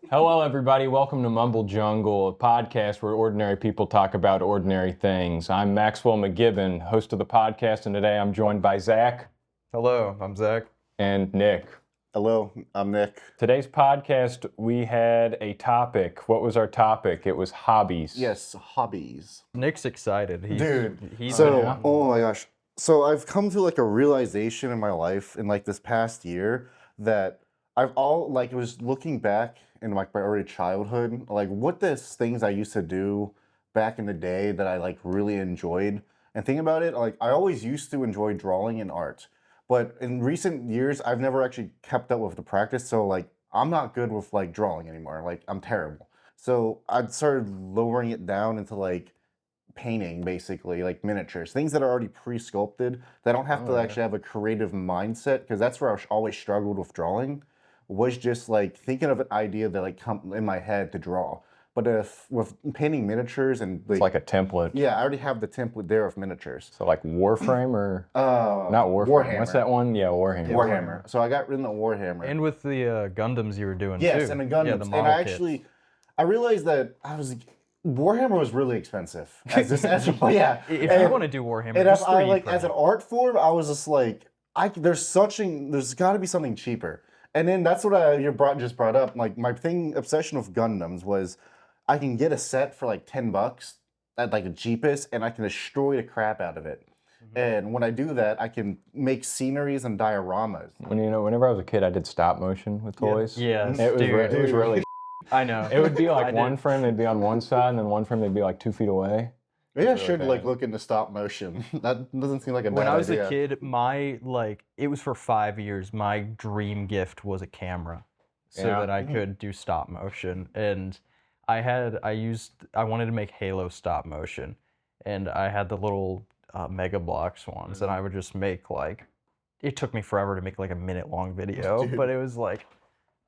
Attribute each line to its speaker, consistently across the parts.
Speaker 1: Hello, everybody. Welcome to Mumble Jungle, a podcast where ordinary people talk about ordinary things. I'm Maxwell McGibbon, host of the podcast, and today I'm joined by Zach.
Speaker 2: Hello, I'm Zach.
Speaker 1: And Nick.
Speaker 3: Hello, I'm Nick.
Speaker 1: Today's podcast, we had a topic. What was our topic? It was hobbies.
Speaker 3: Yes, hobbies.
Speaker 2: Nick's excited.
Speaker 3: Oh my gosh. So I've come to like a realization in my life in like this past year that it was looking back in like my early childhood, like what the things I used to do back in the day that I like really enjoyed. And thinking about it, like I always used to enjoy drawing and art. But in recent years, I've never actually kept up with the practice. So like I'm not good with like drawing anymore. Like I'm terrible. So I started lowering it down into like painting, basically, like miniatures, things that are already pre-sculpted that I don't have to actually have a creative mindset, because that's where I always struggled with drawing, was just like thinking of an idea that like come in my head to draw. But if with painting miniatures and
Speaker 1: It's like a template.
Speaker 3: yeah, I already have the template there of miniatures.
Speaker 1: So like Warframe or not Warframe.
Speaker 3: Warhammer.
Speaker 1: What's that one? Yeah, Warhammer.
Speaker 3: Warhammer. So I got rid of the Warhammer.
Speaker 2: And with the Gundams you were doing too.
Speaker 3: Yes, and the Gundams.
Speaker 2: Yeah, the
Speaker 3: and
Speaker 2: model
Speaker 3: I
Speaker 2: kits.
Speaker 3: actually, I realized that Warhammer was really expensive. As you
Speaker 2: want to do Warhammer,
Speaker 3: And
Speaker 2: just
Speaker 3: if I
Speaker 2: 3D
Speaker 3: like
Speaker 2: print
Speaker 3: as an
Speaker 2: it.
Speaker 3: art form, I was just like, there's got to be something cheaper. And then that's what you just brought up. Like my obsession with Gundams was, I can get a set for like $10 at like the cheapest, and I can destroy the crap out of it. And when I do that, I can make sceneries and dioramas.
Speaker 1: Whenever I was a kid, I did stop motion with toys.
Speaker 2: Yeah,
Speaker 1: It was really.
Speaker 2: I know.
Speaker 1: It would be like
Speaker 2: I
Speaker 1: one
Speaker 2: did.
Speaker 1: frame, they'd be on one side, and then one frame, they'd be like 2 feet away.
Speaker 3: Maybe I
Speaker 1: really
Speaker 3: should like
Speaker 1: bad.
Speaker 3: look into stop motion. That doesn't seem like a bad
Speaker 2: When I was
Speaker 3: idea.
Speaker 2: a kid, it was for 5 years, my dream gift was a camera so
Speaker 1: Yeah.
Speaker 2: that I could do stop motion. And I wanted to make Halo stop motion. And I had the little Mega Bloks ones, and I would just make it took me forever to make like a minute-long video,
Speaker 3: Dude.
Speaker 2: but it was like,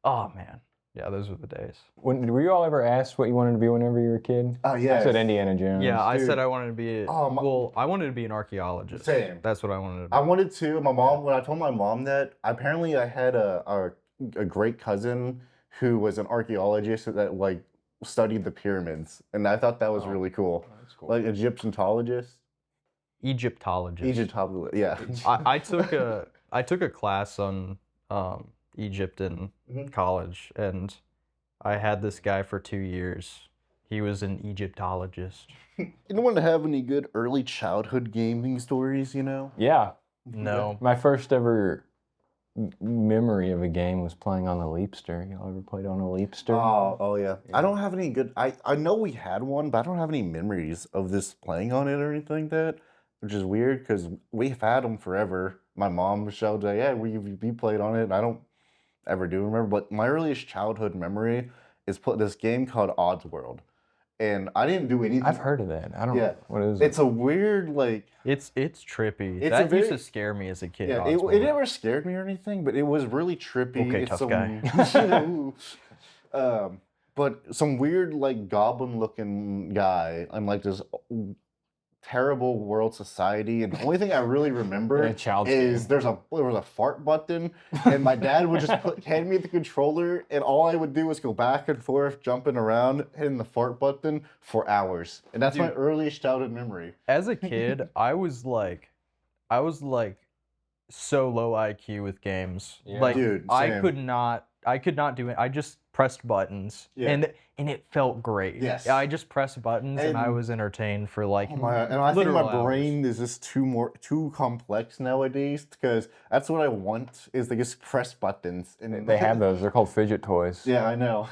Speaker 2: oh man. Yeah, those were the days.
Speaker 1: Were you all ever asked what you wanted to be whenever you were a kid?
Speaker 3: Oh,
Speaker 1: I
Speaker 3: yes.
Speaker 1: said Indiana Jones.
Speaker 2: Yeah, I
Speaker 3: Dude.
Speaker 2: said I wanted to be.
Speaker 3: Oh,
Speaker 2: I wanted to be an archaeologist.
Speaker 3: Same.
Speaker 2: That's what I wanted to be.
Speaker 3: I wanted to. My mom, when I told my mom that, apparently I had a great cousin who was an archaeologist that like studied the pyramids, and I thought that was really cool.
Speaker 1: That's cool.
Speaker 3: Like Egyptologist.
Speaker 2: Egyptologist.
Speaker 3: Egyptologist. Yeah.
Speaker 2: I took a class on Egypt in college, and I had this guy for 2 years. He was an Egyptologist.
Speaker 3: Anyone have any good early childhood gaming stories?
Speaker 1: Yeah.
Speaker 2: No.
Speaker 1: My first ever memory of a game was playing on the Leapster. Y'all ever played on a Leapster?
Speaker 3: Oh yeah. I don't have any good. I know we had one, but I don't have any memories of this playing on it or anything like that, which is weird because we've had them forever. My mom showed like, yeah, we played on it. And I don't ever do remember, but my earliest childhood memory is this game called Odds World, and I didn't do anything.
Speaker 1: I've heard of that. I don't
Speaker 3: Yeah.
Speaker 1: know. What is it?
Speaker 3: It's a weird like.
Speaker 2: It's trippy.
Speaker 3: It's
Speaker 2: That
Speaker 3: a
Speaker 2: used
Speaker 3: very-
Speaker 2: to scare me as a kid.
Speaker 3: Yeah,
Speaker 2: Odds
Speaker 3: it
Speaker 2: World.
Speaker 3: never scared me or anything, but it was really trippy.
Speaker 2: Okay,
Speaker 3: It's
Speaker 2: tough guy.
Speaker 3: But some weird like goblin-looking guy and like this terrible world society, and the only thing I really remember
Speaker 1: Yeah, child's
Speaker 3: is
Speaker 1: game.
Speaker 3: there was a fart button, and my dad would just hand me the controller, and all I would do was go back and forth, jumping around, hitting the fart button for hours, and that's my
Speaker 2: Dude.
Speaker 3: earliest childhood memory.
Speaker 2: As a kid, I was like so low IQ with games.
Speaker 1: Yeah.
Speaker 2: Like
Speaker 3: Dude,
Speaker 2: I
Speaker 3: same.
Speaker 2: could not do it. I just pressed buttons,
Speaker 3: Yeah.
Speaker 2: and it felt great.
Speaker 3: Yes.
Speaker 2: I just pressed buttons, and I
Speaker 3: And-
Speaker 2: was entertained for like
Speaker 3: And I think my
Speaker 2: literal hours.
Speaker 3: brain is just too complex nowadays, because that's what I want is to just press buttons. And
Speaker 1: They have those. They're called fidget toys.
Speaker 3: Yeah, I know.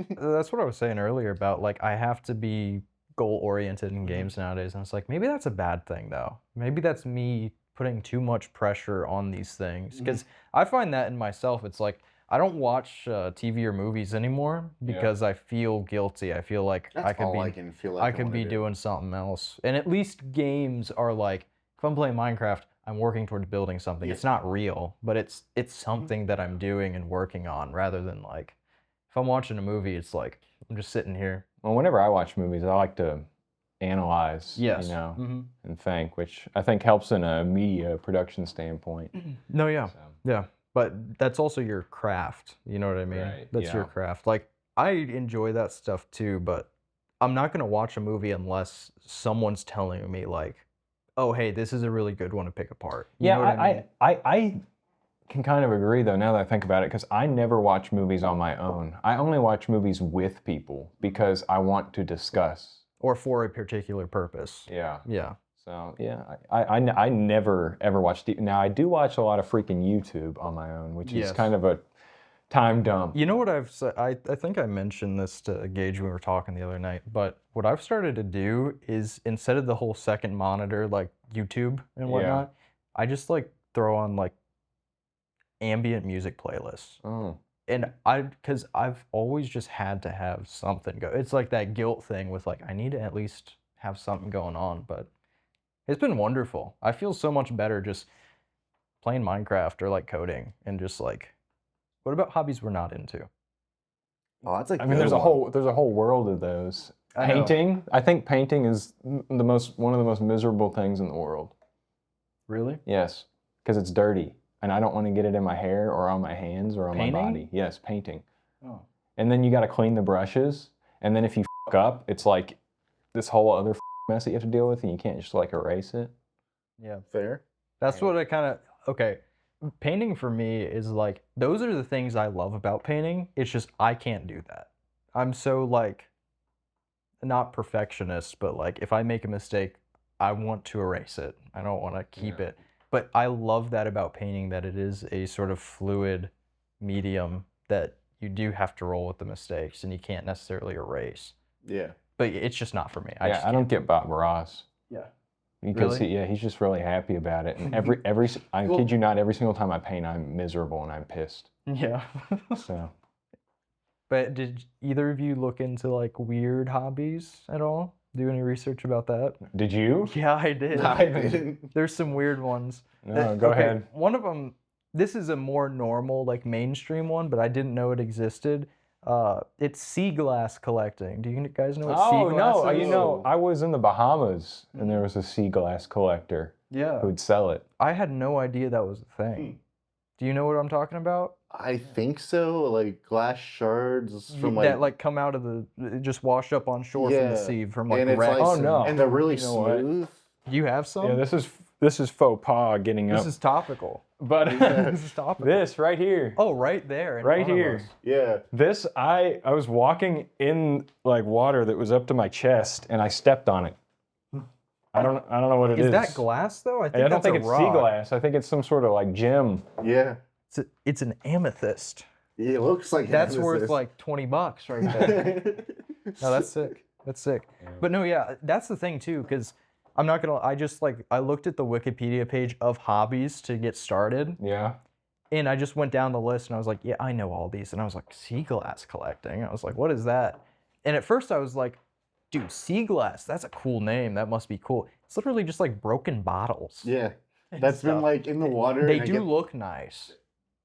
Speaker 2: That's what I was saying earlier about like I have to be goal oriented in games nowadays, and it's like maybe that's a bad thing though. Maybe that's me putting too much pressure on these things, because I find that in myself. It's like I don't watch TV or movies anymore because I feel guilty. I feel like
Speaker 3: That's
Speaker 2: I could
Speaker 3: all
Speaker 2: be
Speaker 3: I can feel like
Speaker 2: I
Speaker 3: I
Speaker 2: could
Speaker 3: wanna
Speaker 2: be
Speaker 3: do.
Speaker 2: doing something else. And at least games are like, if I'm playing Minecraft, I'm working towards building something.
Speaker 3: Yeah.
Speaker 2: It's not real, but it's something that I'm doing and working on, rather than like if I'm watching a movie, it's like I'm just sitting here.
Speaker 1: Well, whenever I watch movies, I like to analyze,
Speaker 2: Yes.
Speaker 1: you know,
Speaker 2: Mhm.
Speaker 1: and think, which I think helps in a media production standpoint.
Speaker 2: No, yeah.
Speaker 1: So,
Speaker 2: Yeah. But that's also your craft. You know what I mean?
Speaker 1: Right,
Speaker 2: That's your
Speaker 1: yeah.
Speaker 2: craft. Like I enjoy that stuff too, but I'm not gonna watch a movie unless someone's telling me like, oh hey, this is a really good one to pick apart. You know what I mean?
Speaker 1: I can kind of agree though now that I think about it, because I never watch movies on my own. I only watch movies with people because I want to discuss.
Speaker 2: Or for a particular purpose.
Speaker 1: Yeah.
Speaker 2: Yeah.
Speaker 1: So yeah, I never ever watch now I do watch a lot of freaking YouTube on my own, which is kind of a time dump.
Speaker 2: You know what I've said? I think I mentioned this to Gage when we were talking the other night, but what I've started to do is instead of the whole second monitor like YouTube and whatnot, I just like throw on like ambient music playlists.
Speaker 1: Oh.
Speaker 2: And because I've always just had to have something go. It's like that guilt thing with like, I need to at least have something going on, but it's been wonderful. I feel so much better just playing Minecraft or like coding and just like, what about hobbies we're not into?
Speaker 3: Oh, that's like
Speaker 1: I mean, there's a whole world of those. Painting. I think painting is one of the most miserable things in the world.
Speaker 2: Really?
Speaker 1: Yes, because it's dirty, and I don't want to get it in my hair or on my hands or on
Speaker 2: Painting?
Speaker 1: my body. Yes, painting.
Speaker 2: Oh.
Speaker 1: And then you got to clean the brushes, and then if you f up, it's like this whole other mess that you have to deal with, and you can't just like erase it.
Speaker 2: Yeah.
Speaker 3: fair.
Speaker 2: That's what I kind of, okay. Painting for me is like, those are the things I love about painting. It's just, I can't do that. I'm so like, not perfectionist, but like if I make a mistake, I want to erase it. I don't want to keep it. But I love that about painting, that it is a sort of fluid medium that you do have to roll with the mistakes and you can't necessarily erase.
Speaker 3: Yeah.
Speaker 2: But it's just not for me.
Speaker 1: I don't get Bob Ross.
Speaker 2: Yeah.
Speaker 1: Because he's just really happy about it. And I kid you not, every single time I paint, I'm miserable and I'm pissed.
Speaker 2: Yeah.
Speaker 1: So.
Speaker 2: But did either of you look into like weird hobbies at all? Do any research about that?
Speaker 1: Did you?
Speaker 2: Yeah, I did.
Speaker 3: I didn't.
Speaker 2: There's some weird ones.
Speaker 1: No, go ahead.
Speaker 2: One of them, this is a more normal, like mainstream one, but I didn't know it existed. It's sea glass collecting. Do you guys know what sea glass is?
Speaker 1: You know, I was in the Bahamas and there was a sea glass collector who would sell it.
Speaker 2: I had no idea that was a thing. Do you know what I'm talking about?
Speaker 3: I think so. Like glass shards from
Speaker 2: that like come out of the just wash up on shore from the sea from like
Speaker 3: and
Speaker 2: wrecks.
Speaker 1: Oh no!
Speaker 3: And they're really
Speaker 1: You know what?
Speaker 3: smooth.
Speaker 2: Do you have some?
Speaker 1: Yeah, this is faux pas getting up.
Speaker 2: This is topical.
Speaker 1: But
Speaker 2: This is topical.
Speaker 1: this right here.
Speaker 2: Oh, right there. In
Speaker 1: Right
Speaker 2: front of
Speaker 1: here.
Speaker 2: us.
Speaker 3: Yeah.
Speaker 1: This I was walking in like water that was up to my chest and I stepped on it. I don't know what it is.
Speaker 2: Is that glass though? I
Speaker 1: I don't think it's sea
Speaker 2: rock.
Speaker 1: glass. I think it's some sort of like gem.
Speaker 3: Yeah.
Speaker 2: It's an amethyst.
Speaker 3: It looks like
Speaker 2: That's
Speaker 3: amethyst.
Speaker 2: worth like $20 right there. No, that's sick. That's sick. But no, yeah, that's the thing too, because I'm not gonna. I looked at the Wikipedia page of hobbies to get started,
Speaker 1: Yeah.
Speaker 2: and I just went down the list and I was like, yeah, I know all these, and I was like, sea glass collecting. I was like, what is that? And at first I was like, dude, sea glass. That's a cool name. That must be cool. It's literally just like broken bottles.
Speaker 3: Yeah. That's been like in the water.
Speaker 2: They do look nice.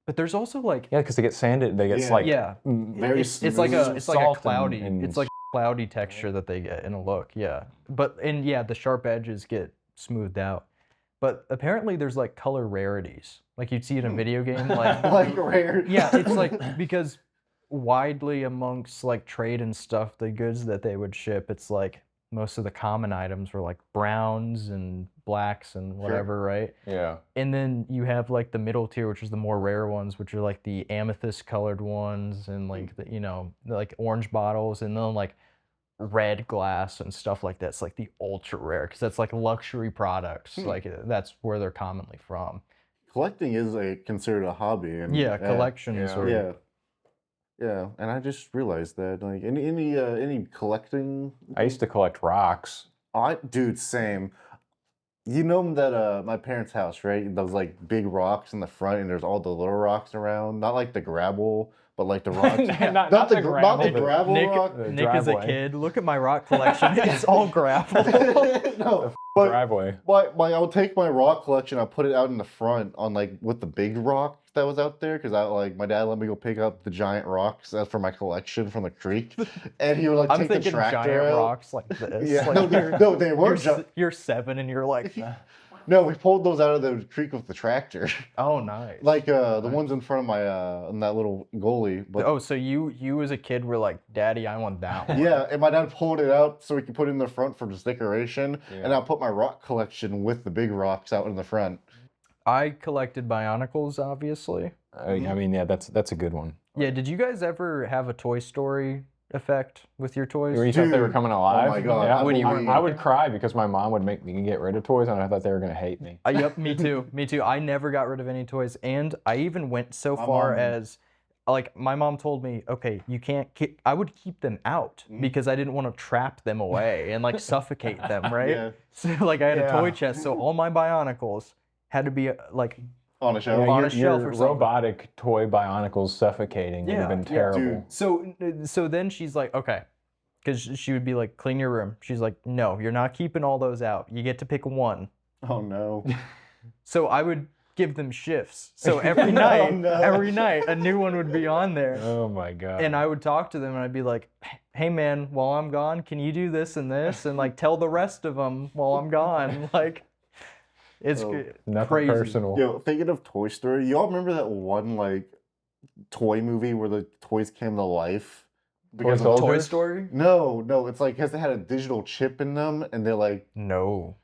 Speaker 2: But there's also like
Speaker 1: Yeah, because they get sanded. They get like
Speaker 3: very
Speaker 2: it's like a
Speaker 1: salt
Speaker 2: cloudy
Speaker 1: and
Speaker 2: it's like cloudy texture that they get in a look. Yeah, but and yeah, the sharp edges get smoothed out. But apparently there's like color rarities, like you'd see in a video game, like
Speaker 3: like rare.
Speaker 2: yeah, it's like because widely amongst like trade and stuff, the goods that they would ship, it's like most of the common items were like browns and blacks and whatever, right?
Speaker 1: Yeah.
Speaker 2: And then you have like the middle tier, which is the more rare ones, which are like the amethyst colored ones and like the, you know, like orange bottles, and then like red glass and stuff like that. It's like the ultra rare because that's like luxury products. Like that's where they're commonly from.
Speaker 3: Collecting is considered a hobby. And
Speaker 2: Yeah, collections are.
Speaker 3: Yeah. Yeah, and I just realized that like any collecting.
Speaker 1: I used to collect rocks.
Speaker 3: Dude, same. You know that my parents' house, right? Those like big rocks in the front, and there's all the little rocks around. Not like the gravel, but like the rocks.
Speaker 1: not the gravel,
Speaker 3: not the
Speaker 1: but
Speaker 3: gravel rock.
Speaker 2: Nick is a kid. Look at my rock collection. It's all gravel.
Speaker 3: No, but
Speaker 1: Driveway.
Speaker 3: I'll take my rock collection. I'll put it out in the front on like with the big rock that was out there because my dad let me go pick up the giant rocks for my collection from the creek, and he would like
Speaker 2: I'm
Speaker 3: take the
Speaker 2: thinking
Speaker 3: tractor
Speaker 2: giant
Speaker 3: out.
Speaker 2: rocks like this.
Speaker 3: Yeah,
Speaker 2: Like
Speaker 3: no, they were.
Speaker 2: you're 7 and you're like,
Speaker 3: No, we pulled those out of the creek with the tractor.
Speaker 2: Oh, nice.
Speaker 3: Like the ones in front of my in that little goalie. But
Speaker 2: Oh, so you as a kid were like, Daddy, I want that one.
Speaker 3: yeah, and my dad pulled it out so we could put it in the front for just decoration.
Speaker 1: Yeah.
Speaker 3: And I put my rock collection with the big rocks out in the front.
Speaker 2: I collected Bionicles, obviously.
Speaker 1: I mean, yeah, that's a good one.
Speaker 2: Yeah, did you guys ever have a Toy Story effect with your toys?
Speaker 1: Where you thought they were
Speaker 3: Dude,
Speaker 1: coming alive?
Speaker 3: oh my God,
Speaker 1: Yeah,
Speaker 3: when you were
Speaker 1: I would cry because my mom would make me get rid of toys, and I thought they were gonna hate me.
Speaker 2: Yep, me too. Me too. I never got rid of any toys, and I even went so far as, like, my mom told me, okay, you can't. I would keep them out because I didn't want to trap them away and like suffocate them, right?
Speaker 3: Yeah.
Speaker 2: So like I had a
Speaker 1: Yeah.
Speaker 2: toy chest, so all my Bionicles had to be like
Speaker 3: On a show.
Speaker 1: Yeah,
Speaker 2: on a
Speaker 1: your
Speaker 2: shelf or something.
Speaker 1: robotic toy Bionicles suffocating would have been terrible.
Speaker 3: Dude.
Speaker 2: So then she's like, okay, because she would be like, clean your room. She's like, no, you're not keeping all those out. You get to pick one.
Speaker 3: Oh no.
Speaker 2: So I would give them shifts. So every every night, a new one would be on there.
Speaker 1: Oh my God.
Speaker 2: And I would talk to them and I'd be like, hey man, while I'm gone, can you do this and this? And like tell the rest of them while I'm gone. Like, it's
Speaker 1: Nothing
Speaker 2: crazy.
Speaker 1: personal.
Speaker 3: Yo, thinking of Toy Story, y'all remember that one like toy movie where the toys came to life? Because
Speaker 1: Toy
Speaker 3: of-
Speaker 2: Toy
Speaker 1: Soldiers?
Speaker 2: Story?
Speaker 3: No, it's like because they had a digital chip in them, and they're like
Speaker 2: No.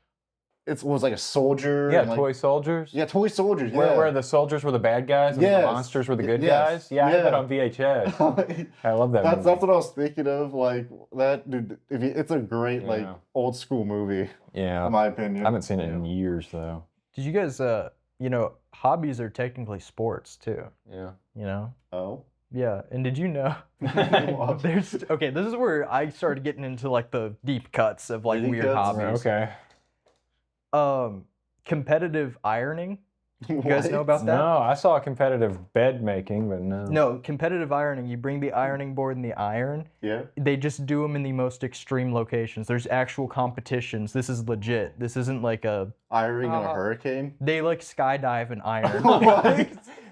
Speaker 3: it was like a soldier.
Speaker 1: Yeah,
Speaker 3: and, like,
Speaker 1: toy soldiers.
Speaker 3: Yeah, toy soldiers. Yeah.
Speaker 1: Where the soldiers were the bad guys and
Speaker 3: Yes.
Speaker 1: the monsters were the good
Speaker 3: Yes.
Speaker 1: guys. Yeah, I had that
Speaker 3: Yeah.
Speaker 1: on VHS. I love that movie.
Speaker 3: That's what I was thinking of. Like that, dude. It's a great like
Speaker 1: Yeah.
Speaker 3: old school movie,
Speaker 1: Yeah,
Speaker 3: in my opinion.
Speaker 1: I haven't seen it in years though.
Speaker 2: Did you guys, hobbies are technically sports too,
Speaker 1: Yeah.
Speaker 2: you know?
Speaker 3: Oh.
Speaker 2: Yeah, and did you know
Speaker 3: What?
Speaker 2: okay, this is where I started getting into like the deep cuts of like
Speaker 3: Deep
Speaker 2: weird
Speaker 3: cuts?
Speaker 2: hobbies.
Speaker 1: Okay.
Speaker 2: Competitive ironing. You guys know about that?
Speaker 1: No, I saw competitive bed making, but no.
Speaker 2: No, competitive ironing. You bring the ironing board and the iron.
Speaker 3: Yeah.
Speaker 2: They just do them in the most extreme locations. There's actual competitions. This is legit. This isn't like a.
Speaker 3: Ironing in a hurricane.
Speaker 2: They like skydive and iron.
Speaker 3: What?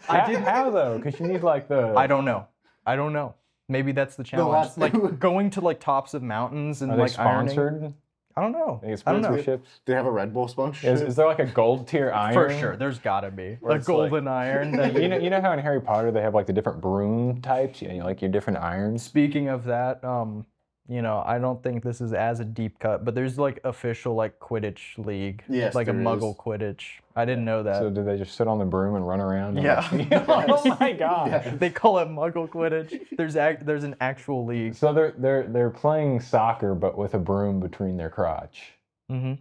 Speaker 1: How though? Because you need like the.
Speaker 2: I don't know. Maybe that's the challenge.
Speaker 3: last-
Speaker 2: Like going to like tops of mountains and
Speaker 1: Are they
Speaker 2: like ironing.
Speaker 1: sponsored?
Speaker 2: I don't know.
Speaker 1: They get
Speaker 2: I don't know.
Speaker 1: sponsorships?
Speaker 3: Do they have a Red Bull sponsorship?
Speaker 1: Is there like a gold tier iron?
Speaker 2: For sure, there's gotta be
Speaker 3: Where
Speaker 2: a
Speaker 3: it's like-
Speaker 2: golden iron. That
Speaker 1: You know how in Harry Potter they have like the different broom types, like your different irons.
Speaker 2: Speaking of that, I don't think this is as a deep cut, but there's like official like Quidditch league,
Speaker 3: Yes,
Speaker 2: like a
Speaker 3: there
Speaker 2: Muggle
Speaker 3: is.
Speaker 2: Quidditch. I didn't know that.
Speaker 1: So do they just sit on the broom and run around?
Speaker 2: Yeah.
Speaker 1: Oh my God.
Speaker 3: Yeah.
Speaker 2: They call it Muggle Quidditch. There's an actual league.
Speaker 1: So they're playing soccer but with a broom between their crotch.
Speaker 2: Mm-hmm.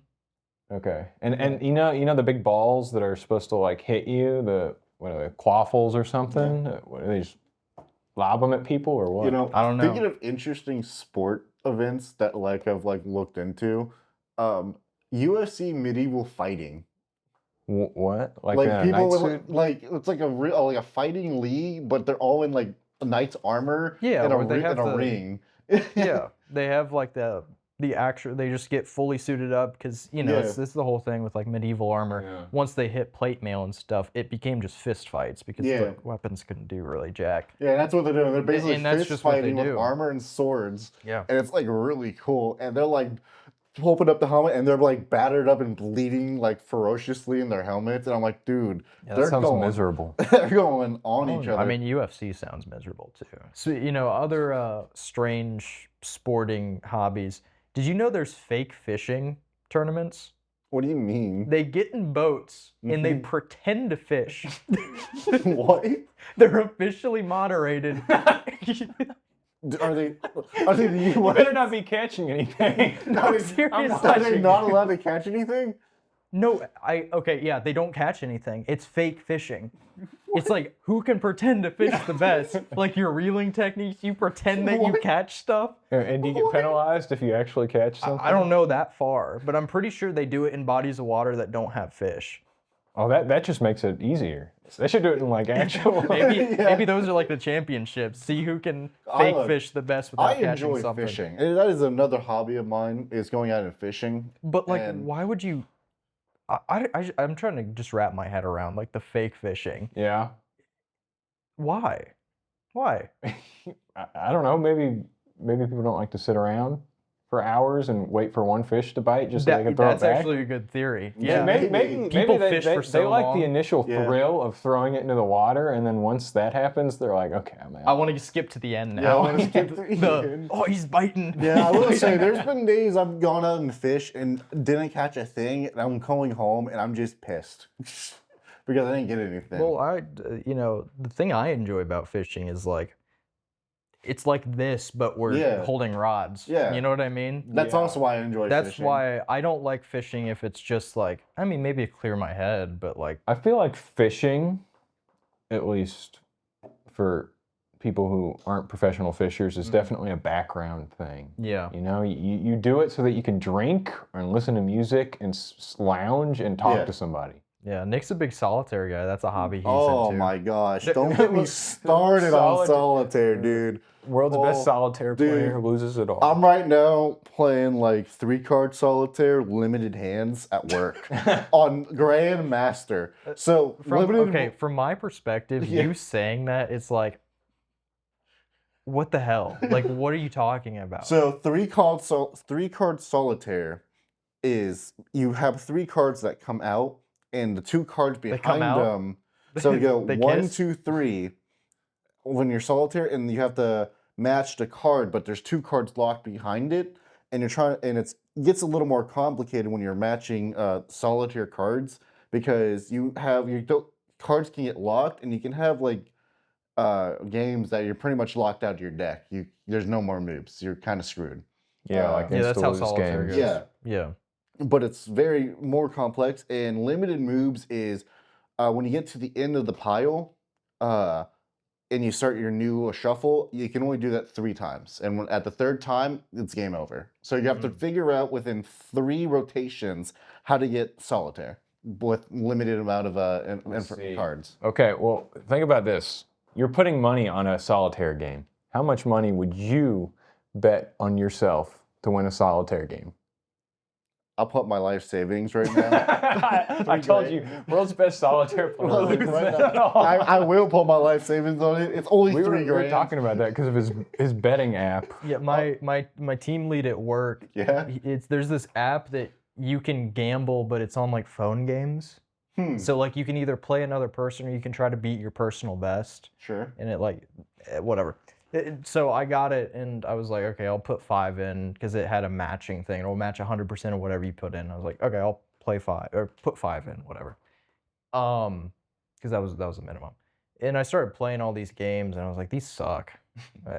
Speaker 1: Okay. And you know the big balls that are supposed to like hit you, the what are they, quaffles or something? What, they just lob them at people or what?
Speaker 3: You know,
Speaker 2: I don't know.
Speaker 3: Thinking of interesting sport events that like I've like looked into, UFC medieval fighting.
Speaker 1: What? Like,
Speaker 3: Like
Speaker 1: in a
Speaker 3: people
Speaker 1: night
Speaker 3: with
Speaker 1: suit?
Speaker 3: like it's like a real like a fighting league, but they're all in like a knight's armor.
Speaker 2: Yeah,
Speaker 3: and a,
Speaker 2: where they have
Speaker 3: and a
Speaker 2: the-
Speaker 3: ring.
Speaker 2: Yeah, they have like the actual. They just get fully suited up because this is the whole thing with like medieval armor.
Speaker 1: Yeah.
Speaker 2: Once they hit plate mail and stuff, it became just fist fights because
Speaker 3: Yeah.
Speaker 2: like, weapons couldn't do really jack.
Speaker 3: Yeah, that's what they're doing. They're basically
Speaker 2: And that's
Speaker 3: fist
Speaker 2: just what they
Speaker 3: fighting with
Speaker 2: do.
Speaker 3: armor and swords.
Speaker 2: Yeah.
Speaker 3: And it's like really cool. And they're like open up the helmet and they're like battered up and bleeding like ferociously in their helmets. And I'm like, dude,
Speaker 1: Yeah,
Speaker 3: they're
Speaker 1: that sounds
Speaker 3: going
Speaker 1: miserable.
Speaker 3: they're going on each other.
Speaker 2: I mean, UFC sounds miserable too. So other strange sporting hobbies. Did you know there's fake fishing tournaments?
Speaker 3: what do you mean?
Speaker 2: They get in boats and they pretend to fish.
Speaker 3: What?
Speaker 2: They're officially moderated.
Speaker 3: Are they the
Speaker 1: You
Speaker 3: US?
Speaker 1: better not be catching anything.
Speaker 3: Are
Speaker 2: seriously.
Speaker 3: they not allowed to catch anything?
Speaker 2: No, they don't catch anything. It's fake fishing. It's like, who can pretend to fish the best? Like your reeling techniques, you pretend that you
Speaker 3: What?
Speaker 2: catch stuff.
Speaker 1: And do you get penalized if you actually catch something?
Speaker 2: I don't know that far, but I'm pretty sure they do it in bodies of water that don't have fish.
Speaker 1: Oh, that just makes it easier. They should do it in like actual.
Speaker 2: Maybe those are like the championships. See who can fake fish the best without
Speaker 3: I
Speaker 2: catching
Speaker 3: enjoy
Speaker 2: something.
Speaker 3: fishing. And that is another hobby of mine, is going out and fishing.
Speaker 2: But like,
Speaker 3: And-
Speaker 2: why would you? I'm trying to just wrap my head around like the fake fishing.
Speaker 1: Yeah.
Speaker 2: Why? Why?
Speaker 1: I don't know. Maybe people don't like to sit around for hours and wait for one fish to bite just so they can throw it
Speaker 2: That's
Speaker 1: back?
Speaker 2: actually a good theory.
Speaker 3: Yeah,
Speaker 2: Yeah,
Speaker 1: Maybe
Speaker 2: People
Speaker 1: they,
Speaker 2: fish
Speaker 1: they,
Speaker 2: for
Speaker 1: they
Speaker 2: so
Speaker 1: like
Speaker 2: long.
Speaker 1: the initial
Speaker 3: Yeah.
Speaker 1: thrill of throwing it into the water, and then once that happens, they're like, okay, I'm out.
Speaker 2: I want to skip to the end now.
Speaker 3: Yeah, I want to skip to the end.
Speaker 2: Oh, he's biting.
Speaker 3: Yeah, I will say there's been days I've gone out and fished and didn't catch a thing, and I'm going home and I'm just pissed because I didn't get anything.
Speaker 2: Well, the thing I enjoy about fishing is like, it's like this, but we're holding rods.
Speaker 3: Yeah.
Speaker 2: You know what I mean?
Speaker 3: That's also why I enjoy
Speaker 2: That's
Speaker 3: fishing.
Speaker 2: why I don't like fishing if it's just like, I mean, maybe it clear my head, but like,
Speaker 1: I feel like fishing, at least for people who aren't professional fishers, is definitely a background thing.
Speaker 2: yeah.
Speaker 1: You know, you do it so that you can drink and listen to music and lounge and talk to somebody.
Speaker 2: Yeah, Nick's a big solitaire guy. That's a hobby he's
Speaker 3: Oh
Speaker 2: into.
Speaker 3: my gosh, don't get me started on solitaire, dude.
Speaker 1: World's best solitaire player loses it all.
Speaker 3: I'm right now playing like 3-card solitaire, limited hands at work on Grandmaster. So
Speaker 2: From my perspective, you saying that, it's like, what the hell? Like, what are you talking about?
Speaker 3: So 3-card solitaire is you have 3 cards that come out, and the 2 cards behind them. So you go
Speaker 2: They
Speaker 3: 1,
Speaker 2: kiss?
Speaker 3: 2, 3 when you're solitaire, and you have to match the card, but there's 2 cards locked behind it, and it gets a little more complicated when you're matching solitaire cards because cards can get locked, and you can have like games that you're pretty much locked out of your deck. There's no more moves. You're kind of screwed.
Speaker 1: Yeah,
Speaker 2: that's how
Speaker 1: insta-lose
Speaker 2: solitaire
Speaker 1: games.
Speaker 2: goes.
Speaker 3: Yeah.
Speaker 2: Yeah.
Speaker 3: But it's very more complex, and limited moves is when you get to the end of the pile and you start your new shuffle, you can only do that 3 times. And at the 3rd time, it's game over. So you have to figure out within 3 rotations how to get solitaire with limited amount of cards.
Speaker 1: Okay, well, think about this. You're putting money on a solitaire game. How much money would you bet on yourself to win a solitaire game?
Speaker 3: I'll put my life savings right now.
Speaker 1: I told you, world's best solitaire player.
Speaker 3: I will put my life savings on it. It's only $3 grand.
Speaker 1: We were talking about that because of his betting app.
Speaker 2: Yeah, my team lead at work.
Speaker 3: Yeah.
Speaker 2: There's this app that you can gamble, but it's on like phone games. So like you can either play another person or you can try to beat your personal best.
Speaker 3: Sure.
Speaker 2: And it like whatever. So I got it, and I was like, okay, I'll put 5 in because it had a matching thing. It'll match 100% of whatever you put in. I was like, okay, I'll play 5 or put 5 in, whatever. Because that was the minimum. And I started playing all these games, and I was like, these suck.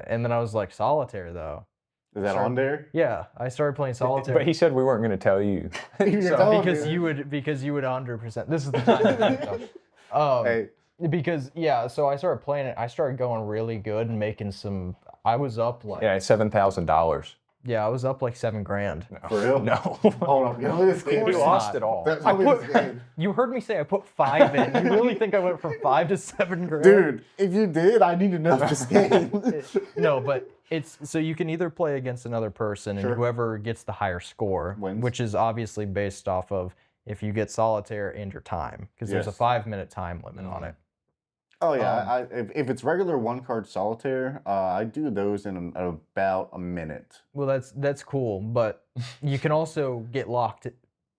Speaker 2: And then I was like, solitaire though.
Speaker 3: Is that on there?
Speaker 2: Yeah, I started playing solitaire.
Speaker 1: But he said we weren't going to tell you.
Speaker 2: because you would 100%. This is the time.
Speaker 3: Hey.
Speaker 2: Because so I started playing it. I started going really good and making some. I was up like
Speaker 1: $7,000.
Speaker 2: I was up like $7 grand.
Speaker 3: For real?
Speaker 1: No.
Speaker 3: Hold on. Get this game.
Speaker 1: You lost it all.
Speaker 2: You heard me say I put 5 in. You really think I went from 5 to $7 grand?
Speaker 3: Dude, if you did, I need to know this game.
Speaker 2: No, but it's so you can either play against another person, and whoever gets the higher score
Speaker 3: wins,
Speaker 2: which is obviously based off of if you get solitaire and your time, because there's a 5-minute time limit on it.
Speaker 3: Oh yeah, if it's regular 1-card solitaire, I do those in about a minute.
Speaker 2: Well, that's cool, but you can also get locked.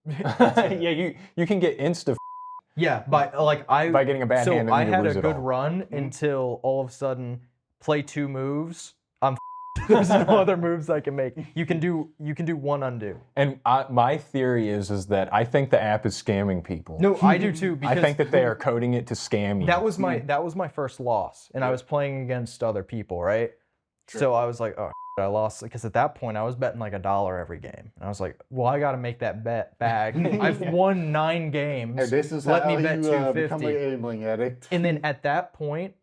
Speaker 1: Yeah, you can get insta.
Speaker 2: Yeah, by
Speaker 1: getting a bad hand.
Speaker 2: So I had a good run until all of a sudden play 2 moves. There's no other moves I can make. You can do 1 undo.
Speaker 1: And my theory is that I think the app is scamming people.
Speaker 2: No, I do too. Because
Speaker 1: I think that they are coding it to scam you.
Speaker 2: That was my first loss, and I was playing against other people, right? Sure. So I was like, oh, I lost, because at that point I was betting like $1 every game, and I was like, well, I got to make that bet back. I've won 9 games.
Speaker 3: Hey, this is
Speaker 2: Let
Speaker 3: how
Speaker 2: me bet
Speaker 3: you become
Speaker 2: $250.
Speaker 3: a gambling addict.
Speaker 2: And then at that point,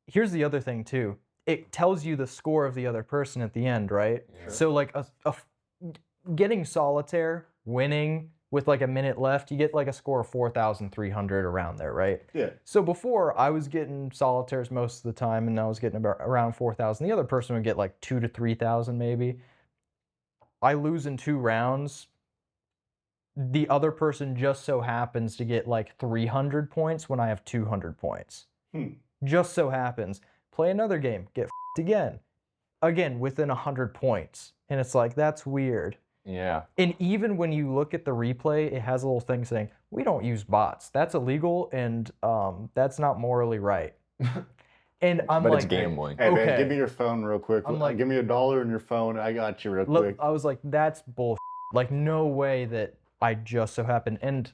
Speaker 2: here's the other thing too. It tells you the score of the other person at the end, right? Sure. So like getting solitaire, winning with like a minute left, you get like a score of 4,300 around there, right?
Speaker 3: Yeah.
Speaker 2: So before, I was getting solitaires most of the time, and I was getting about around 4,000. The other person would get like 2,000 to 3,000 maybe. I lose in 2 rounds. The other person just so happens to get like 300 points when I have 200 points. Just so happens. Play another game, get f***ed again. Again, within 100 points. And it's like, that's weird.
Speaker 1: Yeah.
Speaker 2: And even when you look at the replay, it has a little thing saying, we don't use bots. That's illegal, and that's not morally right. And I'm
Speaker 1: But
Speaker 2: like,
Speaker 1: it's gambling.
Speaker 3: Hey man,
Speaker 2: Okay.
Speaker 3: give me your phone real quick.
Speaker 2: I'm like-
Speaker 3: Give me $1 in your phone. I got you real quick.
Speaker 2: I was like, that's bullshit. Like, no way that I just so happened. And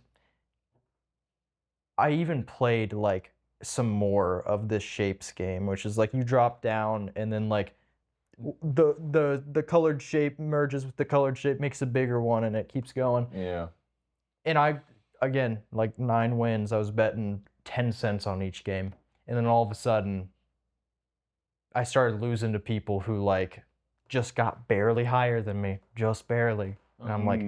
Speaker 2: I even played like some more of this shapes game, which is like you drop down and then like the colored shape merges with the colored shape, makes a bigger one, and it keeps going.
Speaker 1: Yeah.
Speaker 2: And I, again, like 9 wins, I was betting 10 cents on each game. And then all of a sudden, I started losing to people who like just got barely higher than me, just barely. And I'm like,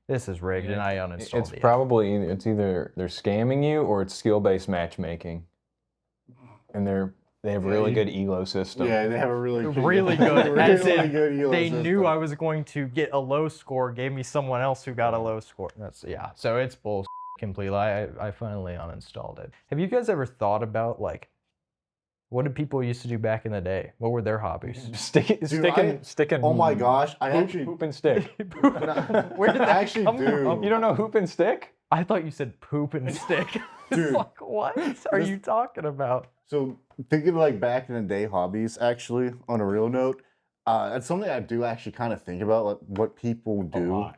Speaker 2: this is rigged, and I uninstalled
Speaker 1: It's
Speaker 2: it.
Speaker 1: probably either they're scamming you or it's skill-based matchmaking, and they have really good elo system.
Speaker 3: Yeah, they have a really good,
Speaker 2: Really good. As
Speaker 3: really
Speaker 2: in,
Speaker 3: good elo
Speaker 2: they
Speaker 3: system.
Speaker 2: knew I was going to get a low score, gave me someone else who got a low score. So it's bullshit completely. I finally uninstalled it. Have you guys ever thought about like, what did people used to do back in the day? What were their hobbies?
Speaker 1: Sticking.
Speaker 3: Oh my gosh, I actually
Speaker 1: hoop and stick.
Speaker 2: Where did that
Speaker 3: I actually
Speaker 2: come
Speaker 3: do.
Speaker 2: from?
Speaker 1: You don't know hoop and stick?
Speaker 2: I thought you said poop and stick.
Speaker 3: Dude.
Speaker 2: It's like, what are you talking about?
Speaker 3: So thinking like back in the day hobbies, actually, on a real note, it's something I do actually kind of think about, like what people do.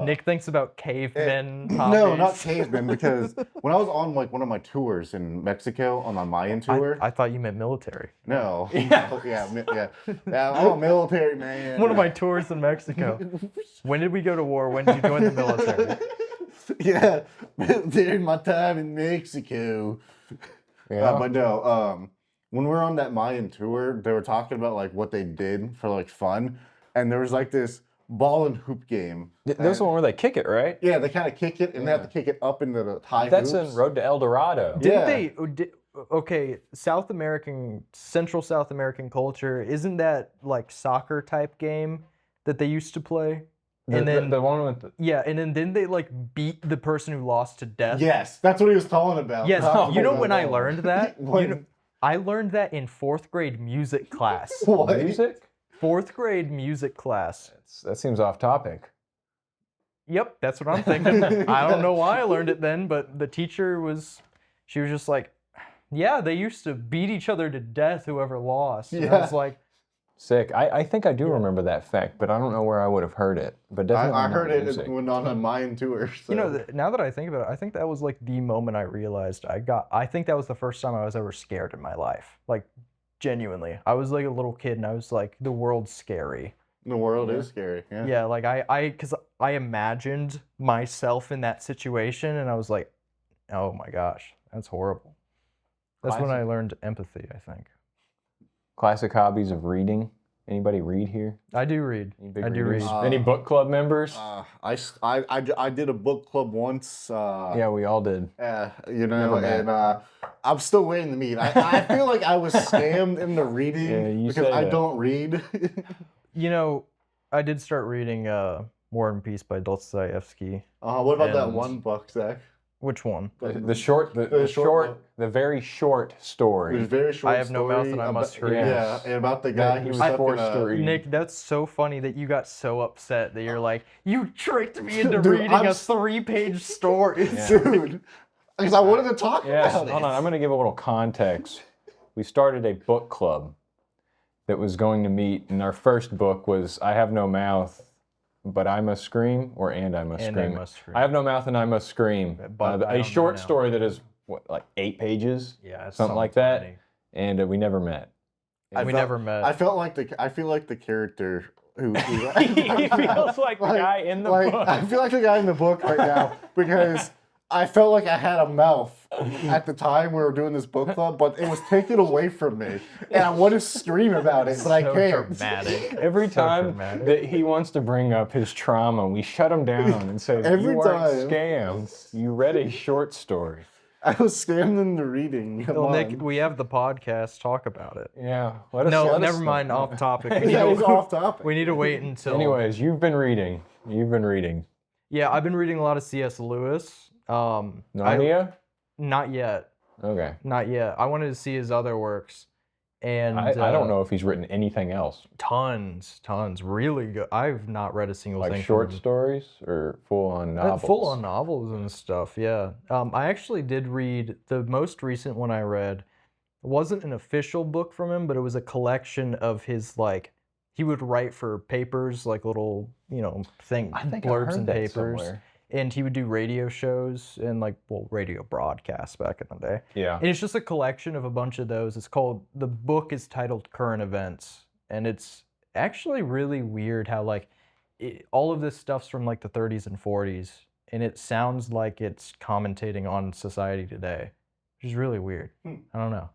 Speaker 2: Nick thinks about cavemen.
Speaker 3: No, not
Speaker 2: hobbies.
Speaker 3: cavemen, because when I was on like one of my tours in Mexico on my Mayan tour,
Speaker 2: I thought you meant military.
Speaker 3: no, yeah, I'm a military man.
Speaker 2: One of my tours in Mexico. When did we go to war? When did you join the military?
Speaker 3: Yeah, during my time in Mexico.
Speaker 1: Yeah.
Speaker 3: But no, when we were on that Mayan tour, they were talking about like what they did for like fun, and there was like this ball and hoop game.
Speaker 1: There's the one where they kick it, right?
Speaker 3: Yeah, they kind of kick it, and they have to kick it up into the high
Speaker 1: That's
Speaker 3: hoops.
Speaker 1: in Road to El Dorado.
Speaker 3: Yeah.
Speaker 2: Okay, Central South American culture, isn't that like soccer type game that they used to play? And then
Speaker 1: the one with the,
Speaker 2: yeah, and then didn't they like beat the person who lost to death?
Speaker 3: Yes, that's what he was talking about.
Speaker 2: Yes,
Speaker 3: Talking
Speaker 2: you know
Speaker 3: about
Speaker 2: when I learned that?
Speaker 3: When-
Speaker 2: I learned that in 4th grade music class.
Speaker 3: What?
Speaker 1: music.
Speaker 2: 4th grade music class.
Speaker 1: That seems off topic.
Speaker 2: Yep, that's what I'm thinking. I don't know why I learned it then, but the teacher she was just like, yeah, they used to beat each other to death, whoever lost. And I was
Speaker 3: Yeah.
Speaker 2: like,
Speaker 1: Sick. I think I do remember that fact, but I don't know where I would have heard it. But definitely
Speaker 3: I
Speaker 1: not
Speaker 3: heard it
Speaker 1: music.
Speaker 3: when on a Mayan tour. So.
Speaker 2: you know, now that I think about it, I think that was like the moment I realized I think that was the first time I was ever scared in my life. Like, genuinely. I was like a little kid and I was like, the world's scary.
Speaker 3: The world is scary. Yeah.
Speaker 2: Yeah, like because I imagined myself in that situation and I was like, oh my gosh, that's horrible. That's when I
Speaker 1: Classic.
Speaker 2: learned empathy, I think.
Speaker 1: Classic hobbies of reading. Anybody read here?
Speaker 2: I do read.
Speaker 1: Any big
Speaker 2: I do
Speaker 1: readers?
Speaker 2: read.
Speaker 1: Any book club members?
Speaker 3: I did a book club once.
Speaker 1: Yeah, we all did.
Speaker 3: You know,
Speaker 1: Never met.
Speaker 3: and I'm still waiting to meet. I feel like I was scammed into reading
Speaker 1: Yeah, you
Speaker 3: because
Speaker 1: say
Speaker 3: I
Speaker 1: that.
Speaker 3: don't read.
Speaker 2: You know, I did start reading War and Peace by Dostoevsky.
Speaker 3: What about that
Speaker 2: And-
Speaker 3: one book, Zach?
Speaker 2: Which one?
Speaker 1: The very short
Speaker 3: It
Speaker 1: story.
Speaker 3: was very short.
Speaker 2: I have no mouth and I must
Speaker 3: story
Speaker 2: read.
Speaker 3: Yeah, and about the guy
Speaker 1: He
Speaker 3: who
Speaker 1: was
Speaker 3: was stuck in
Speaker 1: forced to
Speaker 3: a.
Speaker 1: read.
Speaker 2: Nick, that's so funny that you got so upset that you're like, you tricked me into
Speaker 3: Dude,
Speaker 2: reading
Speaker 3: I'm
Speaker 2: a
Speaker 3: s-
Speaker 2: 3-page story.
Speaker 3: Dude, because I wanted to talk
Speaker 1: Yes,
Speaker 3: about
Speaker 1: hold
Speaker 3: it.
Speaker 1: on. I'm going to give a little context. We started a book club that was going to meet, and our first book was I Have No Mouth, But I Must Scream, or And I Must
Speaker 2: And I
Speaker 1: Scream.
Speaker 2: Must Scream.
Speaker 1: I Have No Mouth and I Must Scream.
Speaker 2: But I
Speaker 1: A
Speaker 2: don't
Speaker 1: short
Speaker 2: know now.
Speaker 1: story that is, what, like 8 pages?
Speaker 2: Yeah, it
Speaker 1: Something like
Speaker 2: sounds
Speaker 1: that.
Speaker 2: funny.
Speaker 1: And we never met.
Speaker 2: We never met.
Speaker 3: I feel like the character who
Speaker 1: He feels like the guy in the book.
Speaker 3: I feel like the guy in the book right now because I felt like I had a mouth at the time we were doing this book club, but it was taken away from me, and I want to scream about it, but I
Speaker 2: So
Speaker 3: can't.
Speaker 2: dramatic.
Speaker 1: Every
Speaker 2: So
Speaker 1: time
Speaker 2: dramatic.
Speaker 1: that he wants to bring up his trauma, we shut him down and say,
Speaker 3: Every
Speaker 1: you weren't
Speaker 3: time.
Speaker 1: scammed. You read a short story.
Speaker 3: I was scammed into reading. Come
Speaker 2: Well,
Speaker 3: on.
Speaker 2: Nick, we have the podcast. Talk about it.
Speaker 1: Yeah. Let us,
Speaker 2: No,
Speaker 1: let us
Speaker 2: never
Speaker 1: know.
Speaker 2: mind. Off topic. We need,
Speaker 3: That was
Speaker 2: to,
Speaker 3: off topic.
Speaker 2: we need to wait until.
Speaker 1: Anyways, you've been reading.
Speaker 2: Yeah, I've been reading a lot of C.S. Lewis.
Speaker 1: Narnia?
Speaker 2: Not yet.
Speaker 1: Okay.
Speaker 2: Not yet. I wanted to see his other works. And
Speaker 1: I don't know if he's written anything else.
Speaker 2: tons, really good. I've not read a single
Speaker 1: Like
Speaker 2: thing
Speaker 1: short
Speaker 2: from him.
Speaker 1: stories or full-on novels?
Speaker 2: Full-on novels and stuff, yeah. I actually did read, the most recent one I read wasn't an official book from him, but it was a collection of his, like, he would write for papers, like little,
Speaker 1: I think I
Speaker 2: blurbs
Speaker 1: heard
Speaker 2: and
Speaker 1: that
Speaker 2: papers.
Speaker 1: somewhere.
Speaker 2: And he would do radio shows and radio broadcasts back in the day.
Speaker 1: Yeah.
Speaker 2: And it's just a collection of a bunch of those. The book is titled Current Events. And it's actually really weird how all of this stuff's from like the 30s and 40s. And it sounds like it's commentating on society today, which is really weird. I don't know.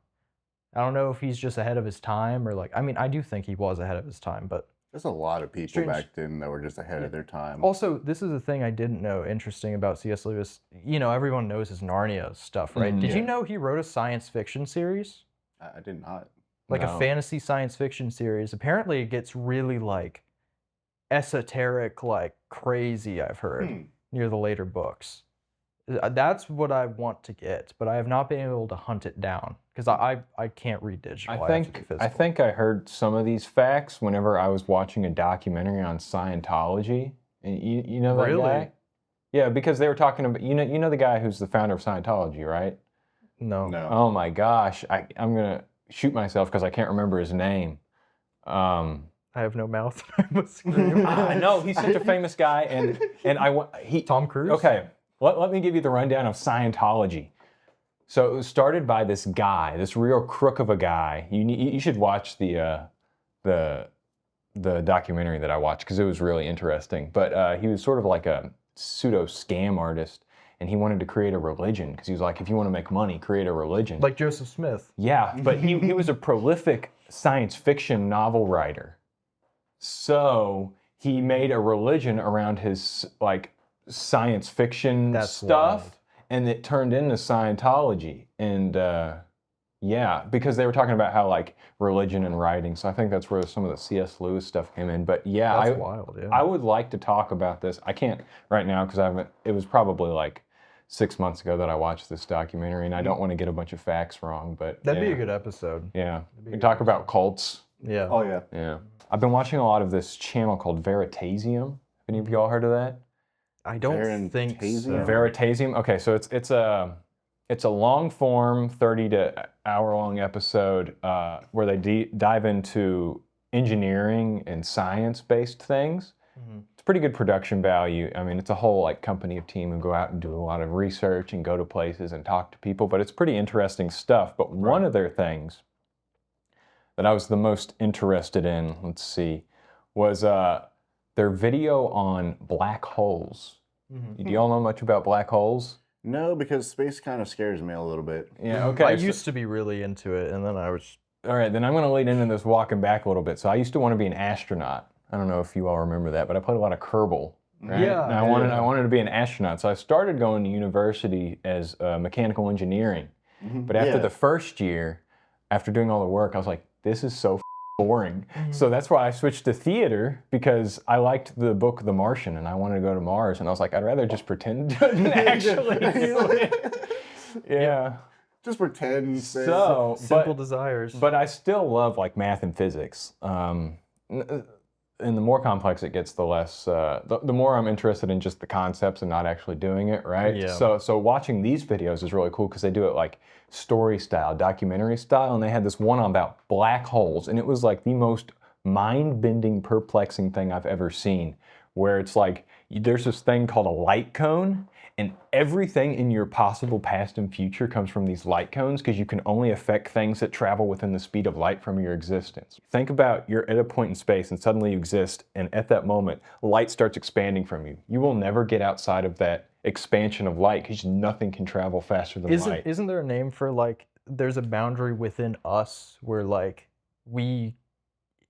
Speaker 2: I don't know if he's just ahead of his time or I do think he was ahead of his time, but
Speaker 3: There's a lot of people
Speaker 2: Strange.
Speaker 3: back then that were just ahead of their time.
Speaker 2: also, this is a thing I didn't know interesting about C.S. Lewis. Everyone knows his Narnia stuff, right? Did you know he wrote a science fiction series?
Speaker 3: I did not.
Speaker 2: Like
Speaker 1: No.
Speaker 2: a fantasy science fiction series. Apparently it gets really esoteric, crazy, I've heard, near the later books. That's what I want to get, but I have not been able to hunt it down because I can't read digital.
Speaker 1: I
Speaker 2: have to do
Speaker 1: think
Speaker 2: physical.
Speaker 1: I heard some of these facts whenever I was watching a documentary on Scientology. And you know that
Speaker 2: Really?
Speaker 1: guy? Yeah, because they were talking about you know the guy who's the founder of Scientology, right?
Speaker 2: No.
Speaker 3: No.
Speaker 1: Oh my gosh, I'm gonna shoot myself because I can't remember his name.
Speaker 2: I have no mouth. I must scream.
Speaker 1: I know he's such a famous guy, and he
Speaker 2: Tom Cruise?
Speaker 1: Okay, let me give you the rundown of Scientology. So it was started by this guy, this real crook of a guy. You should watch the documentary that I watched because it was really interesting. But he was sort of like a pseudo scam artist, and he wanted to create a religion because he was like, if you want to make money, create a religion.
Speaker 2: Like Joseph Smith.
Speaker 1: Yeah, but he was a prolific science fiction novel writer. So he made a religion around his science fiction
Speaker 2: That's
Speaker 1: stuff,
Speaker 2: wild.
Speaker 1: and it turned into Scientology. And yeah, because they were talking about how religion and writing. So I think that's where some of the C.S. Lewis stuff came in. But yeah,
Speaker 2: That's wild, yeah.
Speaker 1: I would like to talk about this. I can't right now because I haven't. It was probably 6 months ago that I watched this documentary, and I don't want to get a bunch of facts wrong. But
Speaker 2: That'd be
Speaker 1: yeah.
Speaker 2: a good episode.
Speaker 1: Yeah, we can talk about cults.
Speaker 2: Yeah.
Speaker 3: Oh yeah.
Speaker 1: Yeah, I've been watching a lot of this channel called Veritasium. Have any of y'all heard of that?
Speaker 2: I don't think so.
Speaker 3: Veritasium?
Speaker 1: Veritasium. Okay, so it's a long form 30 to hour long episode where they dive into engineering and science based things. It's pretty good production value. I mean, it's a whole company of team who go out and do a lot of research and go to places and talk to people, but it's pretty interesting stuff. But one of their things that I was the most interested in, let's see, was their video on black holes. Do y'all know much about black holes?
Speaker 3: No, because space kind of scares me a little bit.
Speaker 1: Yeah, okay.
Speaker 2: I
Speaker 1: so-
Speaker 2: used to be really into it, and then I was.
Speaker 1: all right, then I'm going to lead into this walking back a little bit. So I used to want to be an astronaut. I don't know if you all remember that, but I played a lot of Kerbal. Right?
Speaker 2: Yeah,
Speaker 1: And I wanted to be an astronaut. So I started going to university as mechanical engineering. But after
Speaker 3: Yeah.
Speaker 1: the first year, after doing all the work, I was like, this is so boring. So that's why I switched to theater because I liked the book The Martian and I wanted to go to Mars. And I was like, I'd rather just pretend than actually do it. Yeah.
Speaker 3: Just pretend.
Speaker 1: So,
Speaker 2: Simple desires.
Speaker 1: but I still love math and physics. And the more complex it gets, the less, the more I'm interested in just the concepts and not actually doing it, right?
Speaker 2: Yeah.
Speaker 1: So watching these videos is really cool because they do it story style, documentary style, and they had this one about black holes, and it was the most mind-bending, perplexing thing I've ever seen, where it's there's this thing called a light cone, and everything in your possible past and future comes from these light cones because you can only affect things that travel within the speed of light from your existence. Think about you're at a point in space and suddenly you exist, and at that moment, light starts expanding from you. You will never get outside of that expansion of light because nothing can travel faster than light.
Speaker 2: Isn't there a name for there's a boundary within us where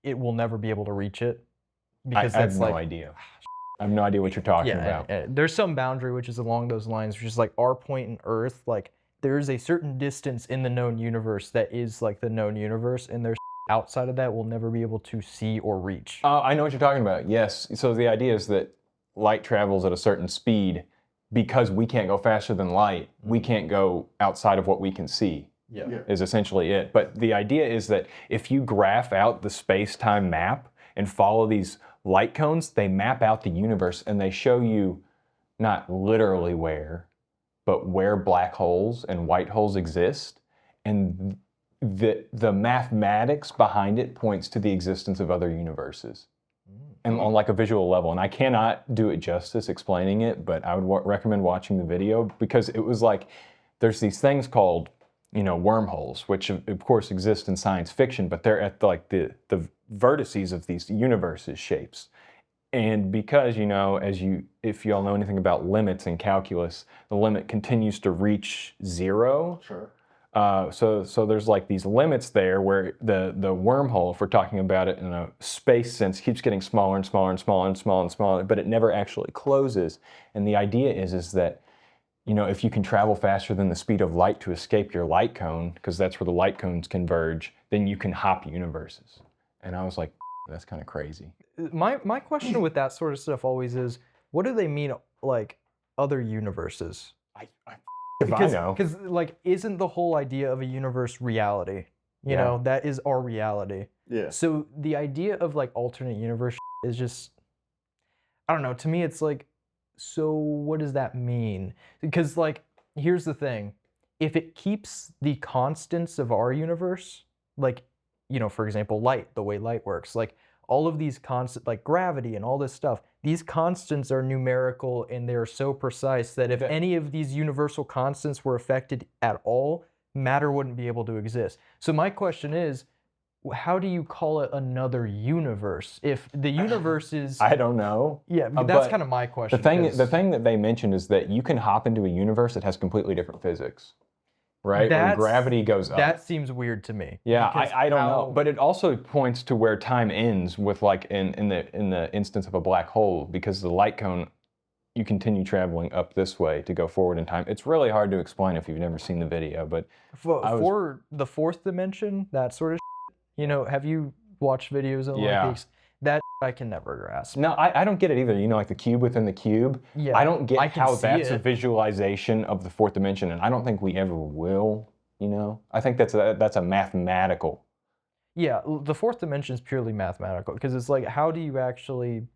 Speaker 2: it will never be able to reach it?
Speaker 1: I have no idea. I have no idea what you're talking about.
Speaker 2: There's some boundary which is along those lines, which is our point in Earth. There is a certain distance in the known universe that is the known universe, and there's outside of that we'll never be able to see or reach.
Speaker 1: I know what you're talking about. Yes. So the idea is that light travels at a certain speed because we can't go faster than light. We can't go outside of what we can see. is essentially it. But the idea is that if you graph out the space-time map and follow these light cones, they map out the universe and they show you not literally where, but where black holes and white holes exist. And the mathematics behind it points to the existence of other universes. And on like a visual level. And I cannot do it justice explaining it, but I would recommend watching the video because it was like, there's these things called, you know, wormholes, which of course exist in science fiction, but they're at like the vertices of these universes shapes. And because, you know, if you all know anything about limits in calculus, the limit continues to reach zero.
Speaker 3: Sure.
Speaker 1: So there's like these limits there where the wormhole, if we're talking about it in a space sense, keeps getting smaller and smaller and smaller and smaller and smaller, but it never actually closes. And the idea is that, you know, if you can travel faster than the speed of light to escape your light cone, because that's where the light cones converge, then you can hop universes. And I was like, that's kind of crazy.
Speaker 2: My question with that sort of stuff always is, what do they mean, like, other universes?
Speaker 1: If I know.
Speaker 2: Because, like, isn't the whole idea of a universe reality? You know, that is our reality.
Speaker 3: Yeah.
Speaker 2: So the idea of, like, alternate universe is just, I don't know, to me it's like, so what does that mean? Because, like, here's the thing. If it keeps the constants of our universe, like, you know, for example, light, the way light works, like, all of these constants, like gravity and all this stuff, these constants are numerical and they're so precise that if any of these universal constants were affected at all, matter wouldn't be able to exist. So my question is, how do you call it another universe? If the universe is...
Speaker 1: I don't know.
Speaker 2: Yeah, that's kind of my question.
Speaker 1: The thing that they mentioned is that you can hop into a universe that has completely different physics. Right? When gravity goes up.
Speaker 2: That seems weird to me.
Speaker 1: Yeah, I don't know. But it also points to where time ends with like in the instance of a black hole, because the light cone, you continue traveling up this way to go forward in time. It's really hard to explain if you've never seen the video, but
Speaker 2: for the fourth dimension, that sort of you know, have you watched videos of like that I can never grasp.
Speaker 1: No, I don't get it either. You know, like the cube within the cube.
Speaker 2: Yeah,
Speaker 1: I don't get how that's a visualization of the fourth dimension, and I don't think we ever will. You know, I think that's a mathematical.
Speaker 2: Yeah, the fourth dimension is purely mathematical because it's like, how do you actually?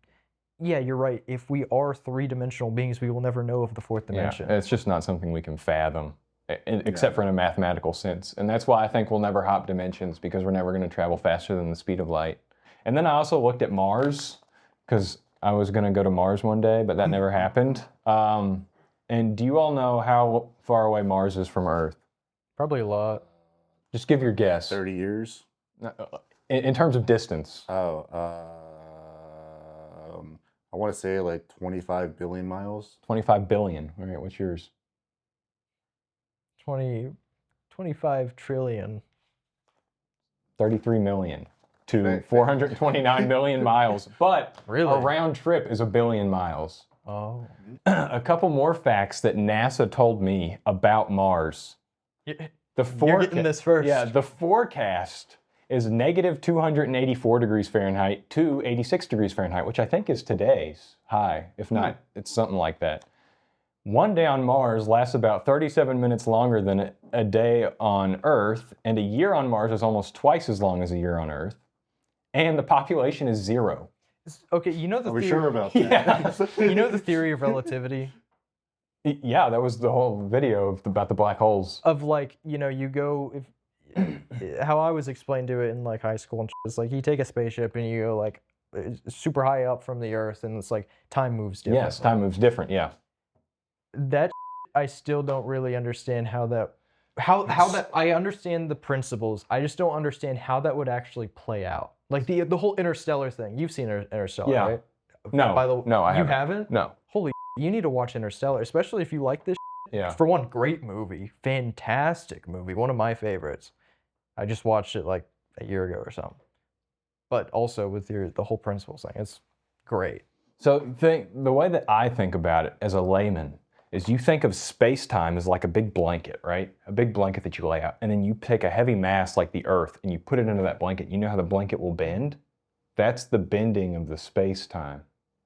Speaker 2: Yeah, you're right. If we are three-dimensional beings, we will never know of the fourth dimension.
Speaker 1: Yeah, it's just not something we can fathom, except for in a mathematical sense. And that's why I think we'll never hop dimensions, because we're never going to travel faster than the speed of light. And then I also looked at Mars, because I was going to go to Mars one day, but that never happened. And do you all know how far away Mars is from Earth?
Speaker 2: Probably a lot.
Speaker 1: Just give your guess.
Speaker 3: 30 years?
Speaker 1: In terms of distance.
Speaker 3: Oh, I want to say like 25 billion miles.
Speaker 1: 25 billion. All right, what's yours?
Speaker 2: 25 trillion.
Speaker 1: 33 million. To 429 million miles, but a round trip is 1 billion miles.
Speaker 2: Oh.
Speaker 1: A couple more facts that NASA told me about Mars.
Speaker 2: You're getting this first.
Speaker 1: Yeah, the forecast is negative 284 degrees Fahrenheit to 86 degrees Fahrenheit, which I think is today's high. If not, it's something like that. One day on Mars lasts about 37 minutes longer than a day on Earth, and a year on Mars is almost twice as long as a year on Earth. And the population is 0.
Speaker 2: Okay, you know the
Speaker 3: Are we sure about that?
Speaker 1: Yeah.
Speaker 2: You know the theory of relativity?
Speaker 1: Yeah, that was the whole video about the black holes.
Speaker 2: Of like, you know, you go, how I was explained to it in like high school, and it's like you take a spaceship and you go like super high up from the Earth, and it's like time moves different.
Speaker 1: Yes, time moves different, yeah.
Speaker 2: That I still don't really understand how that I understand the principles. I just don't understand how that would actually play out. Like the whole Interstellar thing. You've seen Interstellar, right?
Speaker 1: No, no, I haven't.
Speaker 2: You haven't?
Speaker 1: No.
Speaker 2: Holy, you need to watch Interstellar, especially if you like this.
Speaker 1: Yeah.
Speaker 2: For one, great movie, fantastic movie, one of my favorites. I just watched it like a year ago or something. But also with the whole principles thing, it's great.
Speaker 1: So the way that I think about it as a layman is you think of space-time as like a big blanket, right? A big blanket that you lay out. And then you take a heavy mass like the Earth and you put it into that blanket. You know how the blanket will bend? That's the bending of the space-time.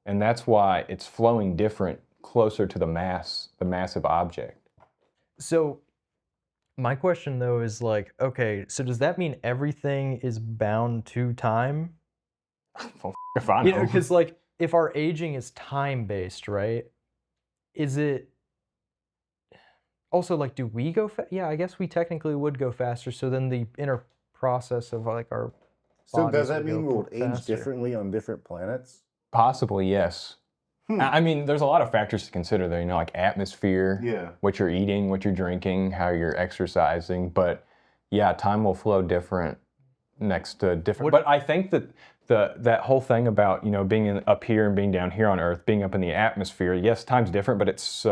Speaker 1: And that's why it's flowing different closer to the massive object.
Speaker 2: So My question though is like, okay, so does that mean everything is bound to time?
Speaker 1: Well, if I know.
Speaker 2: You know, because like if our aging is time based, right? Is it also like, do we go yeah, I guess we technically would go faster. So then the inner process of like our
Speaker 3: So does
Speaker 2: bodies
Speaker 3: that
Speaker 2: would go
Speaker 3: mean we'll age
Speaker 2: faster.
Speaker 3: differently on different planets?
Speaker 1: Possibly, yes. I mean, there's a lot of factors to consider there, you know, like atmosphere,
Speaker 3: Yeah.
Speaker 1: what you're eating, what you're drinking, how you're exercising. But yeah, time will flow different next to different. But I think that that whole thing about, you know, being up here and being down here on Earth, being up in the atmosphere, yes, time's different, but it's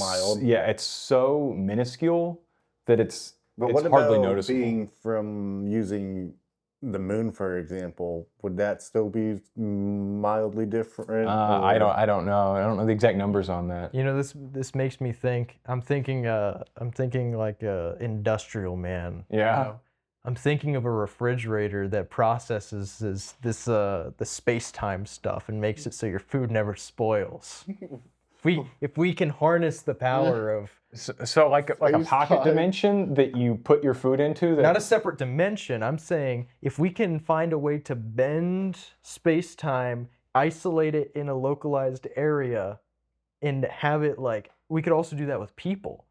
Speaker 3: Mild.
Speaker 1: Yeah, it's so minuscule that it's
Speaker 3: But what
Speaker 1: hardly
Speaker 3: about
Speaker 1: noticeable.
Speaker 3: being from using the moon, for example? Would that still be mildly different?
Speaker 1: I don't know. I don't know the exact numbers on that.
Speaker 2: You know, this makes me think. I'm thinking like a industrial man.
Speaker 1: Yeah.
Speaker 2: You know? I'm thinking of a refrigerator that processes the space-time stuff and makes it so your food never spoils. If we can harness the power of
Speaker 1: So like a pocket
Speaker 3: Space-time.
Speaker 1: dimension that you put your food into. That,
Speaker 2: not a separate dimension, I'm saying if we can find a way to bend space-time, isolate it in a localized area, and have it like, we could also do that with people.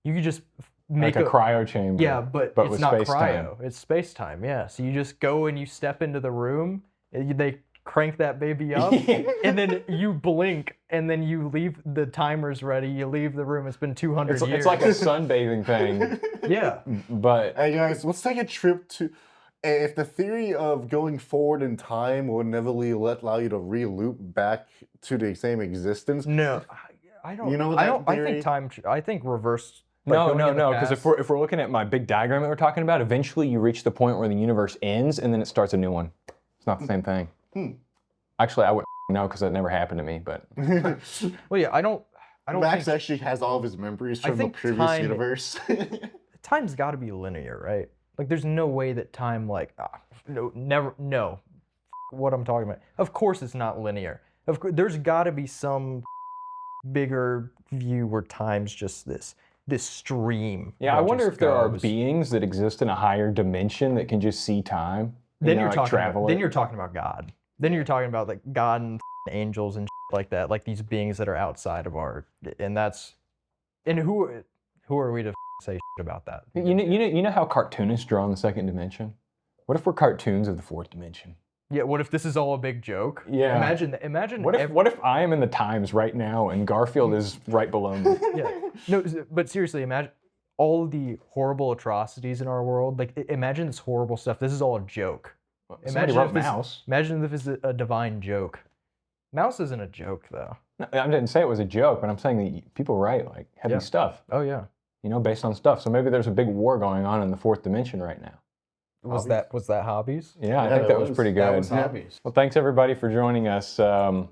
Speaker 2: You could just make
Speaker 1: like a cryo chamber.
Speaker 2: yeah, but it's
Speaker 1: with
Speaker 2: not
Speaker 1: space-time.
Speaker 2: cryo. It's space-time, yeah. So you just go and you step into the room, and they crank that baby up, and then you blink, and then you leave, the timer's ready, you leave the room, it's been 200 years.
Speaker 1: It's like a sunbathing thing,
Speaker 2: yeah.
Speaker 1: but
Speaker 3: Hey guys, let's take a trip to. If the theory of going forward in time will inevitably allow you to re-loop back to the same existence,
Speaker 2: No, I don't.
Speaker 3: You know
Speaker 2: I
Speaker 3: that
Speaker 2: don't. I
Speaker 3: theory?
Speaker 2: think time. I think reverse. like
Speaker 1: no,
Speaker 2: going in the
Speaker 1: no, because
Speaker 2: past-
Speaker 1: if we're looking at my big diagram that we're talking about, eventually you reach the point where the universe ends and then it starts a new one. It's not the same thing. Actually, I wouldn't know because that never happened to me. But
Speaker 2: well, yeah, I don't.
Speaker 3: Max
Speaker 2: think
Speaker 3: actually has all of his memories from the
Speaker 2: think
Speaker 3: previous
Speaker 2: time-
Speaker 3: universe.
Speaker 2: time's got to be linear, right? Like, there's no way that time, like, no, never, no. What I'm talking about. Of course, it's not linear. Of course, there's got to be some bigger view where time's just this stream.
Speaker 1: yeah, I
Speaker 2: that
Speaker 1: wonder
Speaker 2: just
Speaker 1: if there are
Speaker 2: goes.
Speaker 1: beings that exist in a higher dimension that can just see time.
Speaker 2: Then
Speaker 1: you know,
Speaker 2: you're
Speaker 1: like
Speaker 2: talking.
Speaker 1: travel
Speaker 2: Then
Speaker 1: it.
Speaker 2: you're talking about God. Then you're talking about like God and angels and like that, like these beings that are outside of our. And that's, and who are we to say about that?
Speaker 1: You know how cartoonists draw in the second dimension? What if we're cartoons of the fourth dimension?
Speaker 2: Yeah. What if this is all a big joke?
Speaker 1: Yeah.
Speaker 2: Imagine.
Speaker 1: What if I am in the Times right now and Garfield is right below me?
Speaker 2: Yeah. No, but seriously, imagine all of the horrible atrocities in our world. Like, imagine this horrible stuff. This is all a joke.
Speaker 1: Somebody wrote Mouse.
Speaker 2: Imagine if this is a divine joke. Mouse isn't a joke, though.
Speaker 1: No, I didn't say it was a joke, but I'm saying that people write like heavy
Speaker 2: Yeah.
Speaker 1: stuff,
Speaker 2: Oh yeah.
Speaker 1: you know, based on stuff. So maybe there's a big war going on in the fourth dimension right now.
Speaker 2: Was that Hobbies?
Speaker 1: Yeah, I
Speaker 3: Yeah,
Speaker 1: think that was pretty good.
Speaker 2: That was Hobbies.
Speaker 1: Well, thanks everybody for joining us.
Speaker 3: no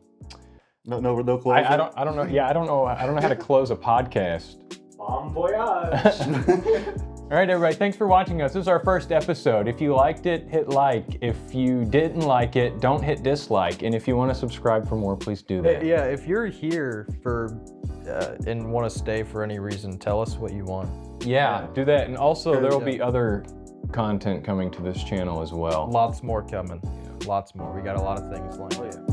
Speaker 3: closing.
Speaker 1: I don't know. Yeah, I don't know how to close a podcast.
Speaker 4: Bon voyage!
Speaker 1: All right, everybody, thanks for watching us. This is our first episode. If you liked it, hit like. If you didn't like it, don't hit dislike. And if you want to subscribe for more, please do that.
Speaker 2: Yeah, if you're here for and want to stay for any reason, tell us what you want.
Speaker 1: Yeah, do that. And also, there will
Speaker 2: Yeah.
Speaker 1: be other content coming to this channel as well.
Speaker 2: Lots more coming. Lots more. We got a lot of things lined up.